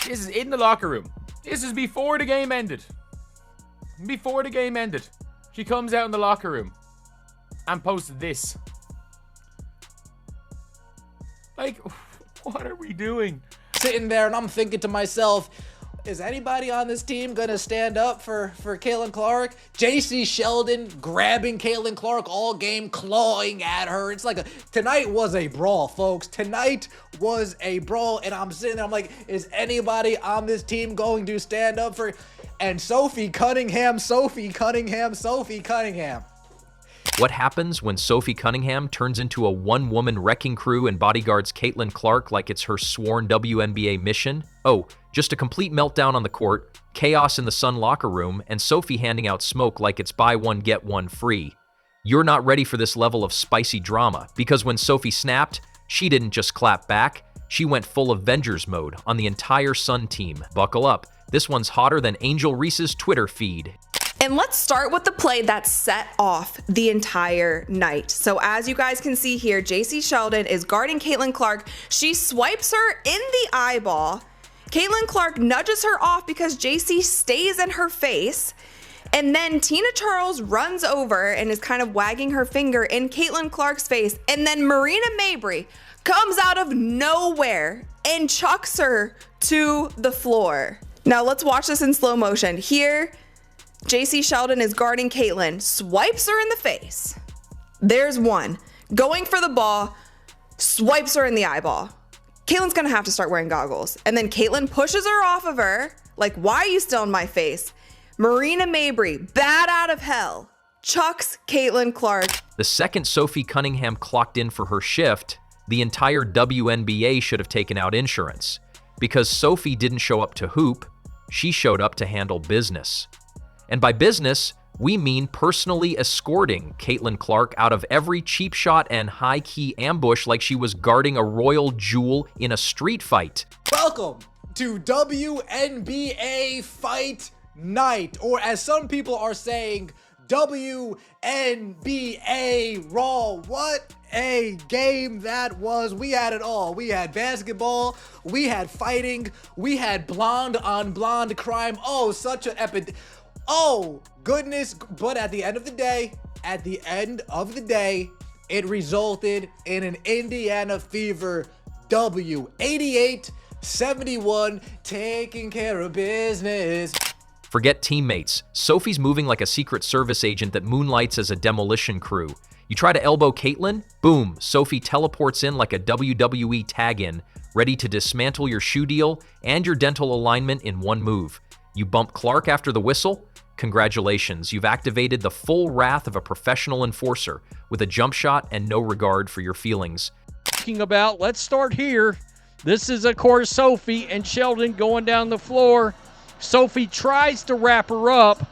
This is in the locker room. This is before the game ended. Before the game ended. She comes out in the locker room and posts this. Like, what are we doing? Sitting there and I'm thinking to myself, is anybody on this team gonna stand up for Caitlin Clark? JC Sheldon grabbing Caitlin Clark all game, clawing at her. It's like tonight was a brawl, folks. Tonight was a brawl, and I'm sitting there, I'm like, is anybody on this team going to stand up for? And Sophie Cunningham. What happens when Sophie Cunningham turns into a one-woman wrecking crew and bodyguards Caitlin Clark like it's her sworn WNBA mission? Oh, just a complete meltdown on the court, chaos in the Sun locker room, and Sophie handing out smoke like it's buy one, get one free. You're not ready for this level of spicy drama, because when Sophie snapped, she didn't just clap back, she went full Avengers mode on the entire Sun team. Buckle up, this one's hotter than Angel Reese's Twitter feed. And let's start with the play that set off the entire night. So as you guys can see here, JC Sheldon is guarding Caitlin Clark. She swipes her in the eyeball. Caitlin Clark nudges her off because JC stays in her face. And then Tina Charles runs over and is kind of wagging her finger in Caitlin Clark's face. And then Marina Mabrey comes out of nowhere and chucks her to the floor. Now let's watch this in slow motion. Here, JC Sheldon is guarding Caitlin, swipes her in the face. There's one. Going for the ball, swipes her in the eyeball. Caitlin's gonna have to start wearing goggles. And then Caitlin pushes her off of her, like, why are you still in my face? Marina Mabrey, bat out of hell, chucks Caitlin Clark. The second Sophie Cunningham clocked in for her shift, the entire WNBA should have taken out insurance. Because Sophie didn't show up to hoop, she showed up to handle business. And by business, we mean personally escorting Caitlin Clark out of every cheap shot and high-key ambush like she was guarding a royal jewel in a street fight. Welcome to WNBA Fight Night, or as some people are saying, WNBA Raw. What a game that was. We had it all. We had basketball, we had fighting, we had blonde on blonde crime. Oh, such an epic. Oh, goodness. But at the end of the day, it resulted in an Indiana Fever W. 88-71, taking care of business. Forget teammates. Sophie's moving like a Secret Service agent that moonlights as a demolition crew. You try to elbow Caitlin? Boom, Sophie teleports in like a WWE tag-in, ready to dismantle your shoe deal and your dental alignment in one move. You bump Clark after the whistle? Congratulations, you've activated the full wrath of a professional enforcer with a jump shot and no regard for your feelings. Talking about, let's start here. This is, of course, Sophie and Sheldon going down the floor. Sophie tries to wrap her up,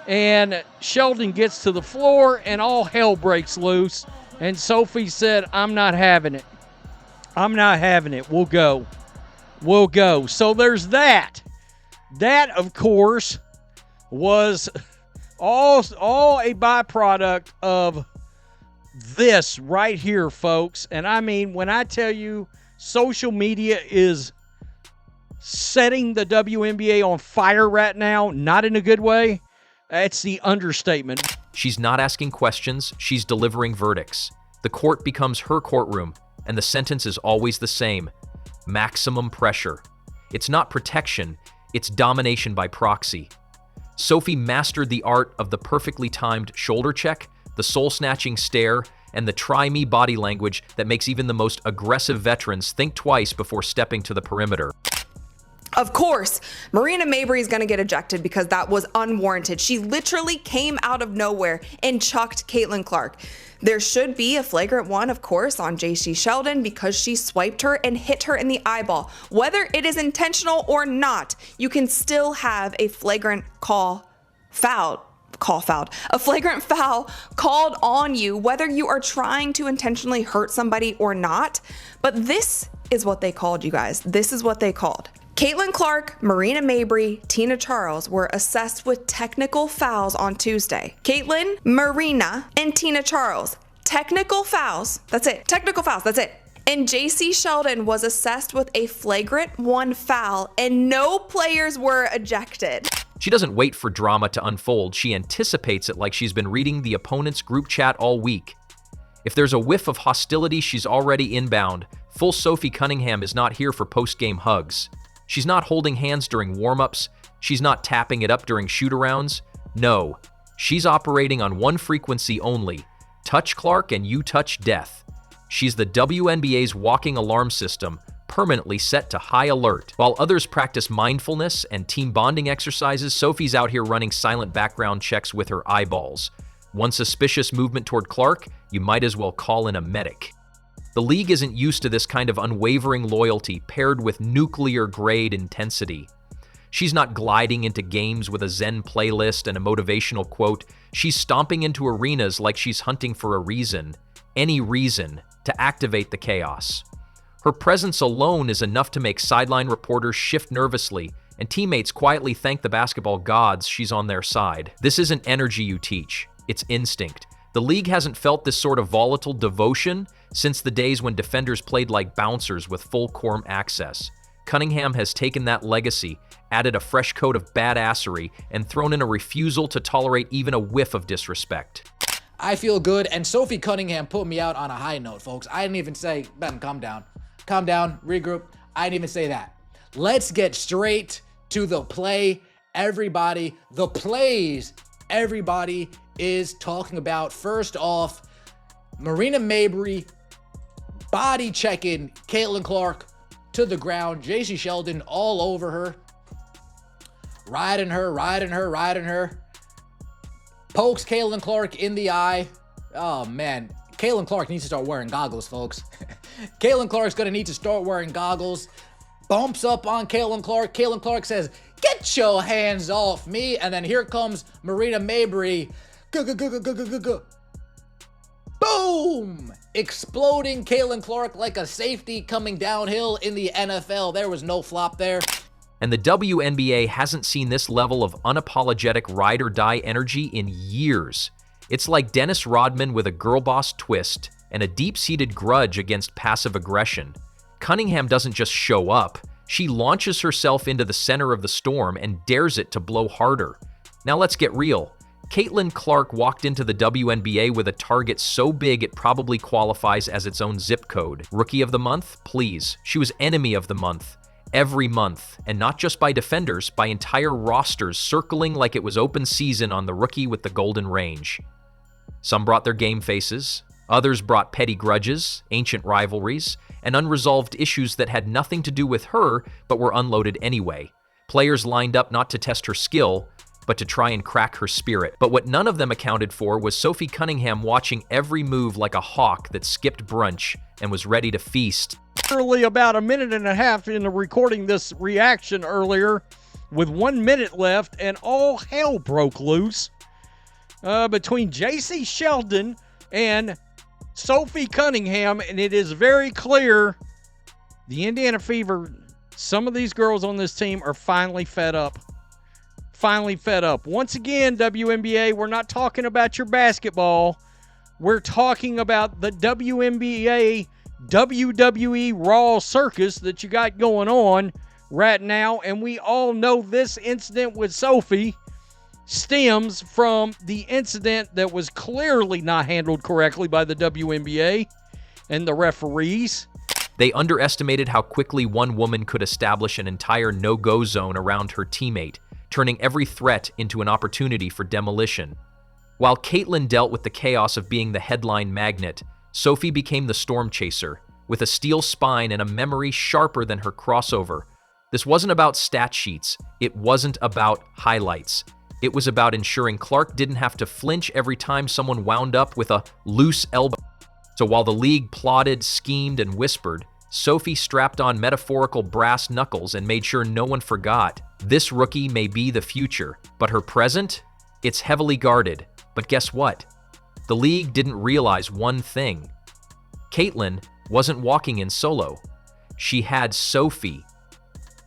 and Sheldon gets to the floor, and all hell breaks loose. And Sophie said, I'm not having it. I'm not having it. We'll go. We'll go. So there's that. That, of course, was all a byproduct of this right here, folks. And I mean, when I tell you social media is setting the WNBA on fire right now, not in a good way, it's the understatement. She's not asking questions, she's delivering verdicts. The court becomes her courtroom, and the sentence is always the same: maximum pressure. It's not protection, it's domination by proxy. Sophie mastered the art of the perfectly timed shoulder check, the soul-snatching stare, and the try-me body language that makes even the most aggressive veterans think twice before stepping to the perimeter. Of course, Marina Mabrey is going to get ejected because that was unwarranted. She literally came out of nowhere and chucked Caitlin Clark. There should be a flagrant one, of course, on JC Sheldon because she swiped her and hit her in the eyeball. Whether it is intentional or not, you can still have a flagrant a flagrant foul called on you, whether you are trying to intentionally hurt somebody or not. But this is what they called, you guys. This is what they called. Caitlin Clark, Marina Mabrey, Tina Charles were assessed with technical fouls on Tuesday. Caitlin, Marina, and Tina Charles. Technical fouls. That's it. Technical fouls. That's it. And JC Sheldon was assessed with a flagrant 1 foul, and no players were ejected. She doesn't wait for drama to unfold, she anticipates it like she's been reading the opponent's group chat all week. If there's a whiff of hostility, she's already inbound. Full Sophie Cunningham is not here for post-game hugs. She's not holding hands during warm-ups. She's not tapping it up during shoot-arounds. No, she's operating on one frequency only. Touch Clark and you touch death. She's the WNBA's walking alarm system, permanently set to high alert. While others practice mindfulness and team bonding exercises, Sophie's out here running silent background checks with her eyeballs. One suspicious movement toward Clark, you might as well call in a medic. The league isn't used to this kind of unwavering loyalty paired with nuclear-grade intensity. She's not gliding into games with a Zen playlist and a motivational quote. She's stomping into arenas like she's hunting for a reason, any reason, to activate the chaos. Her presence alone is enough to make sideline reporters shift nervously and teammates quietly thank the basketball gods she's on their side. This isn't energy you teach, it's instinct. The league hasn't felt this sort of volatile devotion since the days when defenders played like bouncers with full court access. Cunningham has taken that legacy, added a fresh coat of badassery, and thrown in a refusal to tolerate even a whiff of disrespect. I feel good, and Sophie Cunningham put me out on a high note, folks. I didn't even say, Ben, calm down, regroup. I didn't even say that. Let's get straight to the play. Everybody, the plays everybody is talking about. First off, Marina Mabrey body checking Caitlin Clark to the ground. JC Sheldon all over her. Riding her. Pokes Caitlin Clark in the eye. Oh, man. Caitlin Clark needs to start wearing goggles, folks. Caitlin Clark's going to need to start wearing goggles. Bumps up on Caitlin Clark. Caitlin Clark says, "Get your hands off me." And then here comes Marina Mabrey. Boom! Exploding Caitlin Clark like a safety coming downhill in the NFL. There was no flop there. And the WNBA hasn't seen this level of unapologetic ride-or-die energy in years. It's like Dennis Rodman with a girl boss twist and a deep-seated grudge against passive aggression. Cunningham doesn't just show up, she launches herself into the center of the storm and dares it to blow harder. Now let's get real. Caitlin Clark walked into the WNBA with a target so big it probably qualifies as its own zip code. Rookie of the month? Please. She was enemy of the month. Every month, and not just by defenders, by entire rosters circling like it was open season on the rookie with the golden range. Some brought their game faces, others brought petty grudges, ancient rivalries, and unresolved issues that had nothing to do with her but were unloaded anyway. Players lined up not to test her skill, but to try and crack her spirit. But what none of them accounted for was Sophie Cunningham watching every move like a hawk that skipped brunch and was ready to feast. Literally about a minute and a half into recording this reaction earlier, with 1 minute left, and all hell broke loose between JC Sheldon and Sophie Cunningham, and it is very clear the Indiana Fever, some of these girls on this team are finally fed up. Once again, WNBA, we're not talking about your basketball. We're talking about the WNBA WWE Raw circus that you got going on right now. And we all know this incident with Sophie stems from the incident that was clearly not handled correctly by the WNBA and the referees. They underestimated how quickly one woman could establish an entire no-go zone around her teammate, turning every threat into an opportunity for demolition. While Caitlin dealt with the chaos of being the headline magnet, Sophie became the storm chaser, with a steel spine and a memory sharper than her crossover. This wasn't about stat sheets. It wasn't about highlights. It was about ensuring Clark didn't have to flinch every time someone wound up with a loose elbow. So while the league plotted, schemed, and whispered, Sophie strapped on metaphorical brass knuckles and made sure no one forgot. This rookie may be the future, but her present? It's heavily guarded. But guess what? The league didn't realize one thing. Caitlin wasn't walking in solo. She had Sophie.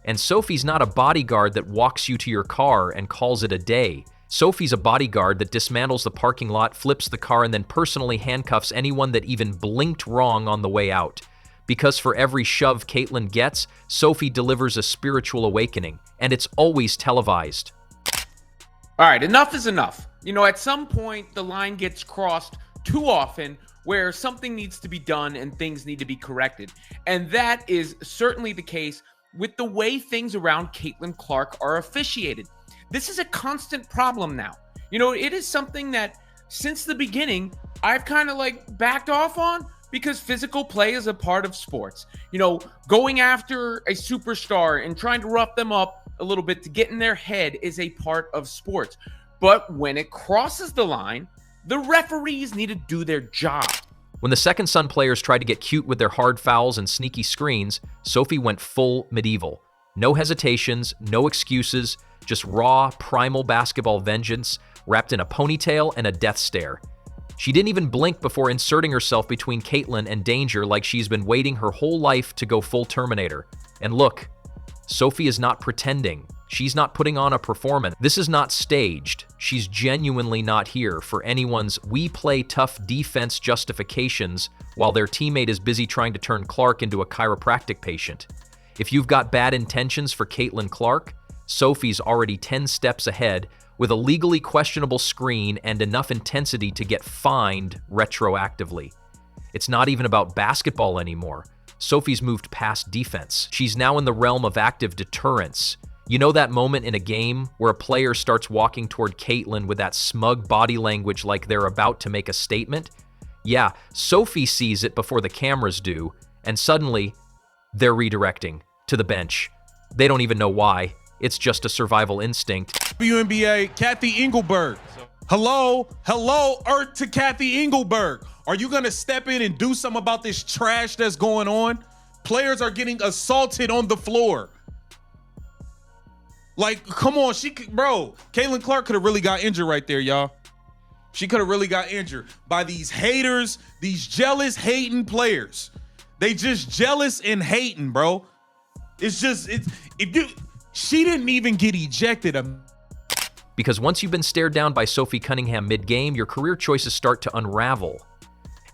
And Sophie's not a bodyguard that walks you to your car and calls it a day. Sophie's a bodyguard that dismantles the parking lot, flips the car, and then personally handcuffs anyone that even blinked wrong on the way out. Because for every shove Caitlyn gets, Sophie delivers a spiritual awakening, and it's always televised. All right, enough is enough. You know, at some point, the line gets crossed too often where something needs to be done and things need to be corrected. And that is certainly the case with the way things around Caitlin Clark are officiated. This is a constant problem now. You know, it is something that since the beginning, I've kind of like backed off on because physical play is a part of sports. You know, going after a superstar and trying to rough them up a little bit to get in their head is a part of sports. But when it crosses the line, the referees need to do their job. When the Second Son players tried to get cute with their hard fouls and sneaky screens, Sophie went full medieval. No hesitations, no excuses, just raw, primal basketball vengeance wrapped in a ponytail and a death stare. She didn't even blink before inserting herself between Caitlyn and danger like she's been waiting her whole life to go full Terminator. And look, Sophie is not pretending. She's not putting on a performance. This is not staged. She's genuinely not here for anyone's "we play tough defense" justifications while their teammate is busy trying to turn Clark into a chiropractic patient. If you've got bad intentions for Caitlin Clark, Sophie's already 10 steps ahead with a legally questionable screen and enough intensity to get fined retroactively. It's not even about basketball anymore. Sophie's moved past defense. She's now in the realm of active deterrence. You know that moment in a game where a player starts walking toward Caitlyn with that smug body language like they're about to make a statement? Yeah, Sophie sees it before the cameras do, and suddenly, they're redirecting to the bench. They don't even know why. It's just a survival instinct. WNBA, Kathy Engelberg. Hello, Earth to Kathy Engelberg. Are you gonna step in and do something about this trash that's going on? Players are getting assaulted on the floor. Like, come on, Caitlin Clark could have really got injured right there, y'all. She could have really got injured by these haters, these jealous, hating players. They just jealous and hating, bro. She didn't even get ejected. Because once you've been stared down by Sophie Cunningham mid-game, your career choices start to unravel.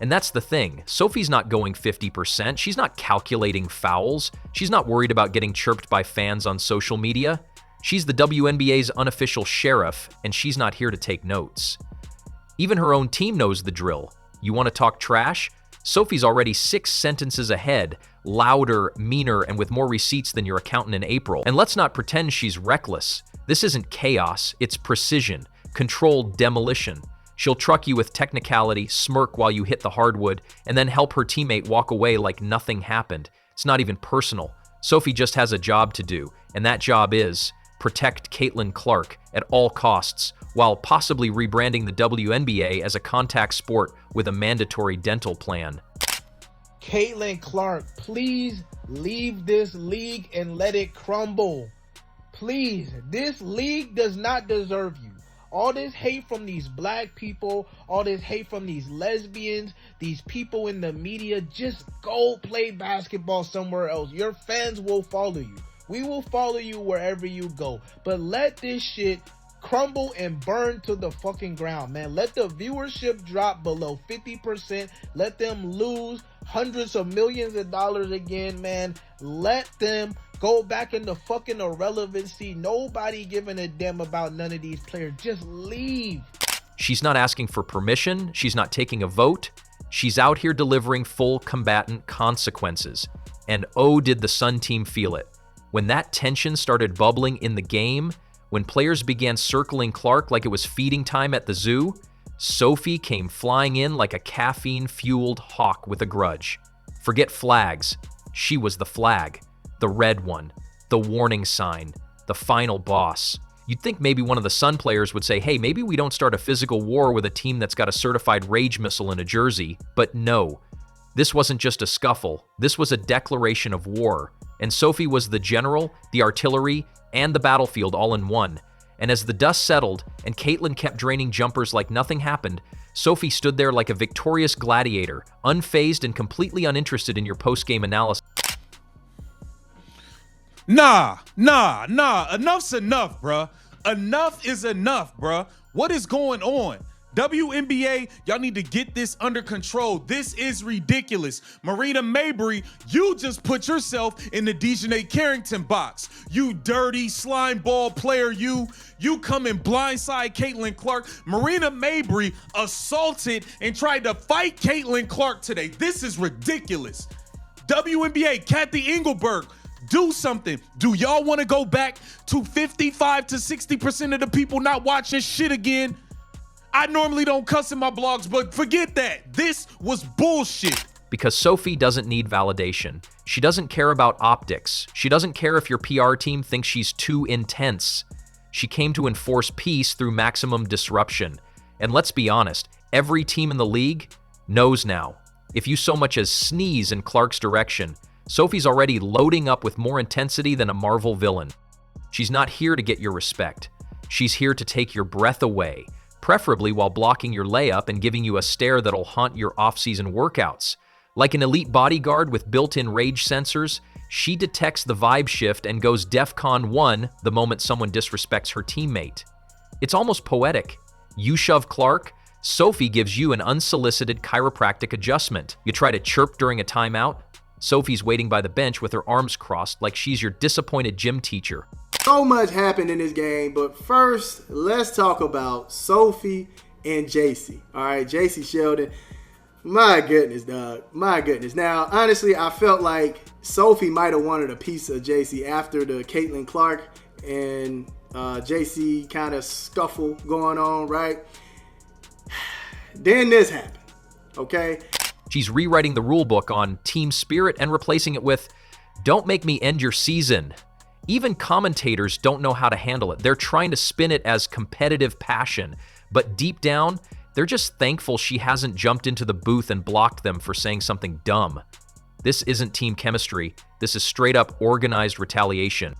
And that's the thing. Sophie's not going 50%. She's not calculating fouls. She's not worried about getting chirped by fans on social media. She's the WNBA's unofficial sheriff, and she's not here to take notes. Even her own team knows the drill. You want to talk trash? Sophie's already 6 sentences ahead, louder, meaner, and with more receipts than your accountant in April. And let's not pretend she's reckless. This isn't chaos, it's precision, controlled demolition. She'll truck you with technicality, smirk while you hit the hardwood, and then help her teammate walk away like nothing happened. It's not even personal. Sophie just has a job to do, and that job is protect Caitlin Clark at all costs, while possibly rebranding the WNBA as a contact sport with a mandatory dental plan. Caitlin Clark, please leave this league and let it crumble. Please, this league does not deserve you. All this hate from these black people, all this hate from these lesbians, these people in the media, just go play basketball somewhere else. Your fans will follow you. We will follow you wherever you go. But let this shit crumble and burn to the fucking ground, man. Let the viewership drop below 50%. Let them lose hundreds of millions of dollars again, man. Let them go back into fucking irrelevancy. Nobody giving a damn about none of these players. Just leave. She's not asking for permission. She's not taking a vote. She's out here delivering full combatant consequences. And oh, did the Sun team feel it. When that tension started bubbling in the game, when players began circling Clark like it was feeding time at the zoo, Sophie came flying in like a caffeine-fueled hawk with a grudge. Forget flags. She was the flag. The red one. The warning sign. The final boss. You'd think maybe one of the Sun players would say, hey, maybe we don't start a physical war with a team that's got a certified rage missile in a jersey. But no. This wasn't just a scuffle. This was a declaration of war. And Sophie was the general, the artillery, and the battlefield all in one. And as the dust settled and Caitlin kept draining jumpers like nothing happened, Sophie stood there like a victorious gladiator, unfazed and completely uninterested in your post-game analysis. Nah. Enough's enough, bruh. Enough is enough, bruh. What is going on? WNBA, y'all need to get this under control. This is ridiculous. Marina Mabrey, you just put yourself in the Dejanay Carrington box. You dirty slime ball player, you come and blindside Caitlin Clark. Marina Mabrey assaulted and tried to fight Caitlin Clark today. This is ridiculous. WNBA, Kathy Engelberg, do something. Do y'all want to go back to 55 to 60% of the people not watching shit again? I normally don't cuss in my blogs, but forget that. This was bullshit. Because Sophie doesn't need validation. She doesn't care about optics. She doesn't care if your PR team thinks she's too intense. She came to enforce peace through maximum disruption. And let's be honest, every team in the league knows now. If you so much as sneeze in Clark's direction, Sophie's already loading up with more intensity than a Marvel villain. She's not here to get your respect. She's here to take your breath away, preferably while blocking your layup and giving you a stare that'll haunt your off-season workouts. Like an elite bodyguard with built-in rage sensors, she detects the vibe shift and goes DEFCON 1 the moment someone disrespects her teammate. It's almost poetic. You shove Clark, Sophie gives you an unsolicited chiropractic adjustment. You try to chirp during a timeout, Sophie's waiting by the bench with her arms crossed like she's your disappointed gym teacher. So much happened in this game, but first, let's talk about Sophie and JC. All right, JC Sheldon. My goodness, dog. My goodness. Now, honestly, I felt like Sophie might have wanted a piece of JC after the Caitlin Clark and JC kind of scuffle going on, right? Then this happened, okay? She's rewriting the rulebook on team spirit and replacing it with, "Don't make me end your season." Even commentators don't know how to handle it. They're trying to spin it as competitive passion, but deep down, they're just thankful she hasn't jumped into the booth and blocked them for saying something dumb. This isn't team chemistry. This is straight up organized retaliation.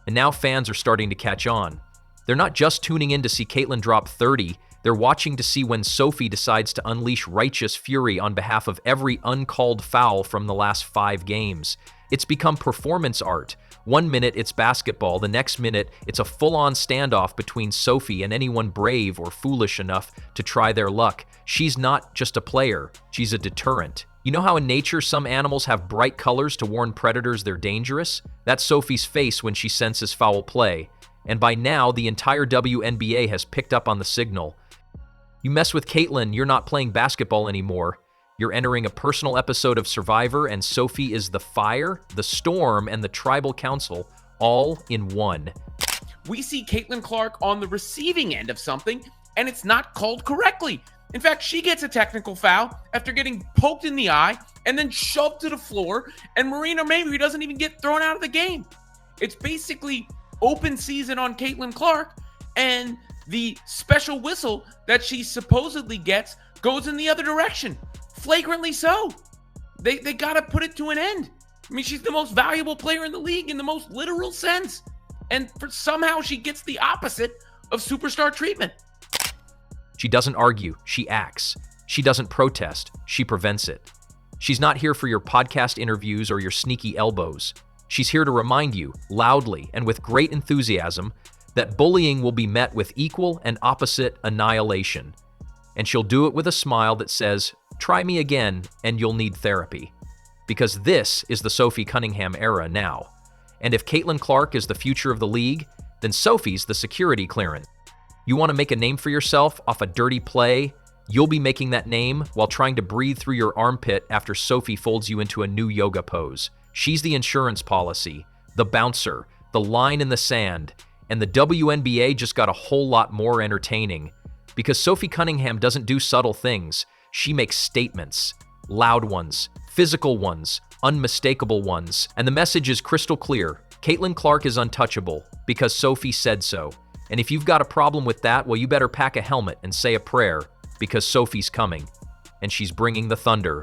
And now fans are starting to catch on. They're not just tuning in to see Caitlin drop 30, they're watching to see when Sophie decides to unleash righteous fury on behalf of every uncalled foul from the last 5 games. It's become performance art. One minute it's basketball, the next minute it's a full-on standoff between Sophie and anyone brave or foolish enough to try their luck. She's not just a player, she's a deterrent. You know how in nature some animals have bright colors to warn predators they're dangerous? That's Sophie's face when she senses foul play. And by now, the entire WNBA has picked up on the signal. You mess with Caitlin, you're not playing basketball anymore. You're entering a personal episode of Survivor, and Sophie is the fire, the storm, and the tribal council all in one. We see Caitlin Clark on the receiving end of something, and it's not called correctly. In fact, she gets a technical foul after getting poked in the eye and then shoved to the floor, and Marina Mabrey doesn't even get thrown out of the game. It's basically open season on Caitlin Clark, and the special whistle that she supposedly gets goes in the other direction. Flagrantly so. They got to put it to an end. I mean, she's the most valuable player in the league in the most literal sense. And somehow she gets the opposite of superstar treatment. She doesn't argue, she acts. She doesn't protest, she prevents it. She's not here for your podcast interviews or your sneaky elbows. She's here to remind you, loudly and with great enthusiasm, that bullying will be met with equal and opposite annihilation. And she'll do it with a smile that says, "Try me again, and you'll need therapy." Because this is the Sophie Cunningham era now. And if Caitlin Clark is the future of the league, then Sophie's the security clearance. You want to make a name for yourself off a dirty play? You'll be making that name while trying to breathe through your armpit after Sophie folds you into a new yoga pose. She's the insurance policy, the bouncer, the line in the sand, and the WNBA just got a whole lot more entertaining. Because Sophie Cunningham doesn't do subtle things. She makes statements. Loud ones, physical ones, unmistakable ones. And the message is crystal clear. Caitlin Clark is untouchable because Sophie said so. And if you've got a problem with that, well, you better pack a helmet and say a prayer because Sophie's coming. And she's bringing the thunder.